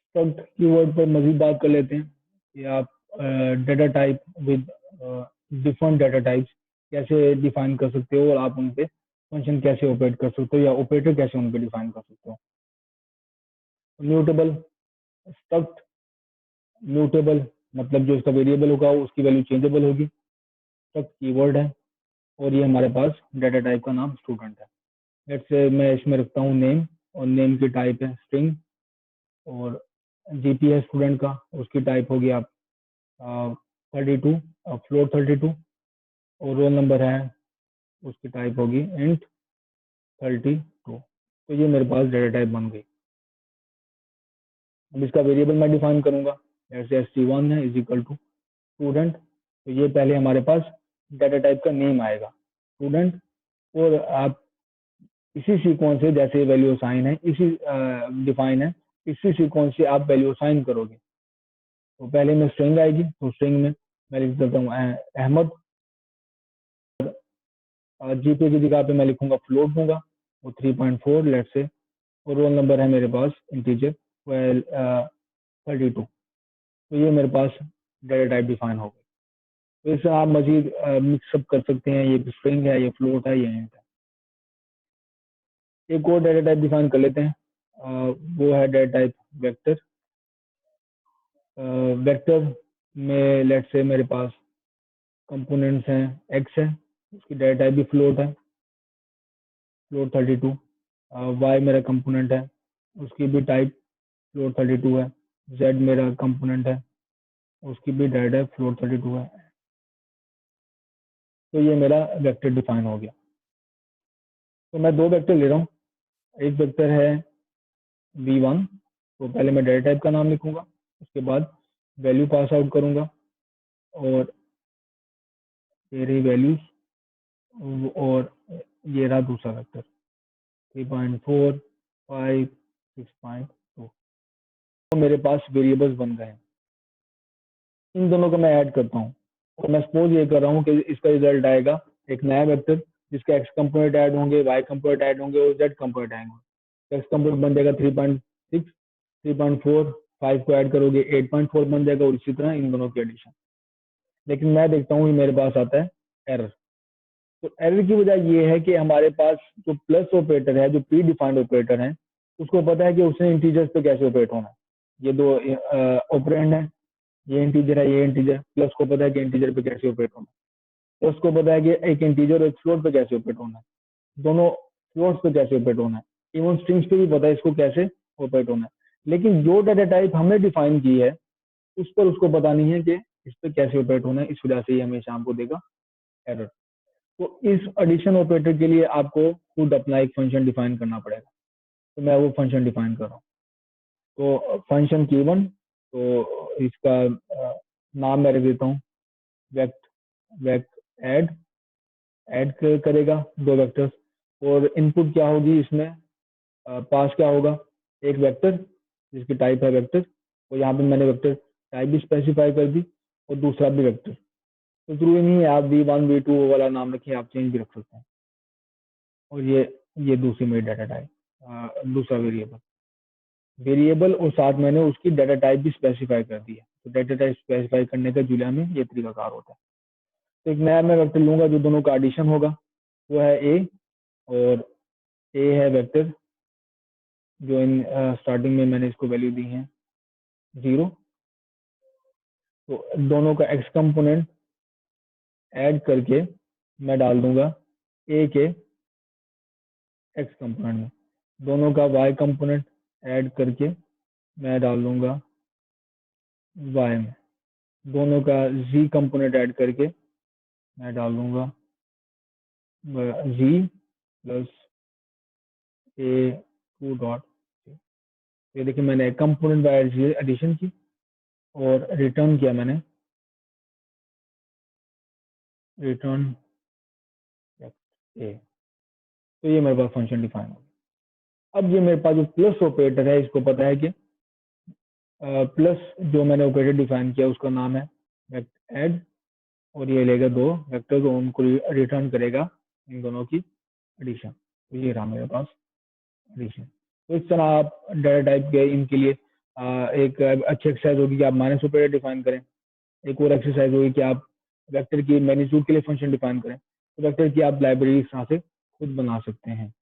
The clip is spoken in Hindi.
स्ट्रक्ट कीवर्ड पर मजीद बात कर लेते हैं कि आप data type with different data types कैसे डिफाइन कर सकते हो और आप उन पे फंक्शन कैसे ऑपरेट कर सकते हो या ऑपरेटर कैसे उन पे डिफाइन कर सकते हो। म्यूटेबल स्ट्रक्ट म्यूटेबल मतलब जो इसका वेरिएबल होगा उसकी वैल्यू चेंजेबल होगी। स्ट्रक्ट कीवर्ड है और ये हमारे पास डाटा टाइप का नाम स्टूडेंट है। लेट्स से मैं इसमें रखता हूँ नेम और नेम की टाइप है स्ट्रिंग और जीपी है स्टूडेंट का, उसकी टाइप होगी आप 32 फ्लोट 32 और रोल नंबर है उसकी टाइप होगी इंट 32। तो ये मेरे पास डाटा टाइप बन गई। अब इसका वेरिएबल मैं डिफाइन करूंगा, जैसे st1 है इज इक्वल टू स्टूडेंट। तो ये पहले हमारे पास डाटा टाइप का नेम आएगा स्टूडेंट और आप इसी सीक्वेंस से जैसे वैल्यू साइन है इसी डिफाइन है इसी सीक्वेंस से आप वैल्यू साइन करोगे। तो पहले में स्ट्रिंग आएगी तो स्ट्रिंग में मैं लिख देता हूँ अहमद, जीपे की जगह पे मैं लिखूंगा फ्लोट दूंगा वो 3.4 लेट से और रोल नंबर है मेरे पास इंटीजर 32। तो ये मेरे पास डाटा टाइप डिफाइन हो गई। तो इससे आप मजीद मिक्सअप कर सकते हैं, ये स्ट्रिंग है, ये फ्लोट है, ये इंट है। एक और डाटा टाइप डिफाइन कर लेते हैं, वो है डाटा टाइप वेक्टर। वेक्टर में लेट से मेरे पास कंपोनेंट्स हैं एक्स है, उसकी डाटा टाइप भी फ्लोट है फ्लोट 32। वाई मेरा कंपोनेंट है उसकी भी टाइप फ्लोट 32 है। जेड मेरा कंपोनेंट है उसकी भी डाटा टाइप फ्लोट 32 है। तो ये मेरा वेक्टर डिफाइन हो गया। तो मैं दो वेक्टर ले रहा हूँ, एक वेक्टर है v1, तो पहले मैं डाटा टाइप का नाम लिखूंगा, उसके बाद वैल्यू पास आउट करूंगा और ये रही वैल्यूज और ये रहा दूसरा वेक्टर 3.4 5 6.2। तो मेरे पास वेरिएबल्स बन गए हैं। इन दोनों को मैं ऐड करता हूँ और मैं सपोज ये कर रहा हूँ कि इसका रिजल्ट आएगा एक नया वेक्टर जिसके एक्स कंपोनेंट ऐड होंगे, वाई कंपोनेंट ऐड होंगे और जेड कंपोनेंट आएंगे। एक्स कंपोनेंट बन जाएगा 3.6, 3.4, 5 को ऐड करोगे 8.4 बन जाएगा और इसी तरह इन दोनों की एडिशन। लेकिन मैं देखता हूँ मेरे पास आता है एरर। तो एरर की वजह ये है कि हमारे पास जो प्लस ऑपरेटर है, जो प्री डिफाइंड ऑपरेटर है, उसको पता है कि उसने इंटीजर्स पे कैसे ऑपरेट होना है। ये दो ऑपरेंड है, ये इंटीजर है, ये इंटीजर। प्लस को पता है कि इंटीजर पे कैसे ऑपरेट होना है, प्लस को पता है कि एक इंटीजर और एक फ्लोट पे कैसे ऑपरेट होना है, दोनों फ्लोट्स पे कैसे ऑपरेट होना है, इवन स्ट्रिंग्स पे भी पता है इसको कैसे ऑपरेट होना है। लेकिन जो डाटा टाइप हमने डिफाइन की है उस पर उसको पता नहीं है कि इस पर कैसे ऑपरेट होना है, इस वजह से ये हमेशा हमको देगा एरर। तो इस एडिशन ऑपरेटर के लिए आपको खुद अपना एक फंक्शन डिफाइन करना पड़ेगा। तो मैं वो फंक्शन डिफाइन कर रहा हूँ। तो फंक्शन कीवन, तो इसका नाम मैं रख देता हूँ वेक्ट वेक्ट ऐड करेगा दो वेक्टर्स और इनपुट क्या होगी इसमें, पास क्या होगा, एक वेक्टर जिसकी टाइप है वेक्टर और यहाँ पे मैंने वेक्टर टाइप भी स्पेसिफाई कर दी और दूसरा भी वेक्टर। तो जरूरी नहीं है आप v1 v2 वाला नाम रखिए, आप चेंज भी रख सकते हैं। और ये दूसरी मेरी डाटा टाइप, दूसरा वेरिएबल और साथ मैंने उसकी डाटा टाइप भी स्पेसिफाई कर दी है। तो डाटा टाइप स्पेसिफाई करने का जूलिया में ये तरीकाकार होता है। तो एक नया मैं वेक्टर लूंगा जो दोनों का एडिशन होगा, वो है ए और ए है वेक्टर जो इन स्टार्टिंग में मैंने इसको वैल्यू दी है 0। तो दोनों का एक्स कंपोनेंट ऐड करके मैं डाल दूंगा ए के एक्स कंपोनेंट में, दोनों का वाई कंपोनेंट ऐड करके मैं डाल दूंगा वाई में, दोनों का जी कंपोनेंट ऐड करके मैं डाल दूंगा जी प्लस ए 2 डॉट। ये देखिए मैंने कंपोनेंट बाय जी एडिशन की और रिटर्न किया मैंने रिटर्न ए। तो ये मेरे पास फंक्शन डिफाइन हो गया। अब ये मेरे पास जो प्लस ऑपरेटर है इसको पता है कि प्लस जो मैंने ऑपरेटर डिफाइन किया उसका नाम है वेक्ट ऐड और ये लेगा दो वेक्टर को उनको रिटर्न करेगा इन दोनों की एडिशन। तो ये रहा मेरे पास एडिशन। तो इस तरह आप डाटा टाइप के इनके लिए एक अच्छी एक्सरसाइज होगी कि आप माइनस ऑपरेटर डिफाइन करें। एक और एक्सरसाइज होगी कि आप वेक्टर की मैग्नीट्यूड के लिए फंक्शन डिफाइन करें। तो वेक्टर की आप लाइब्रेरी यहाँ से खुद बना सकते हैं।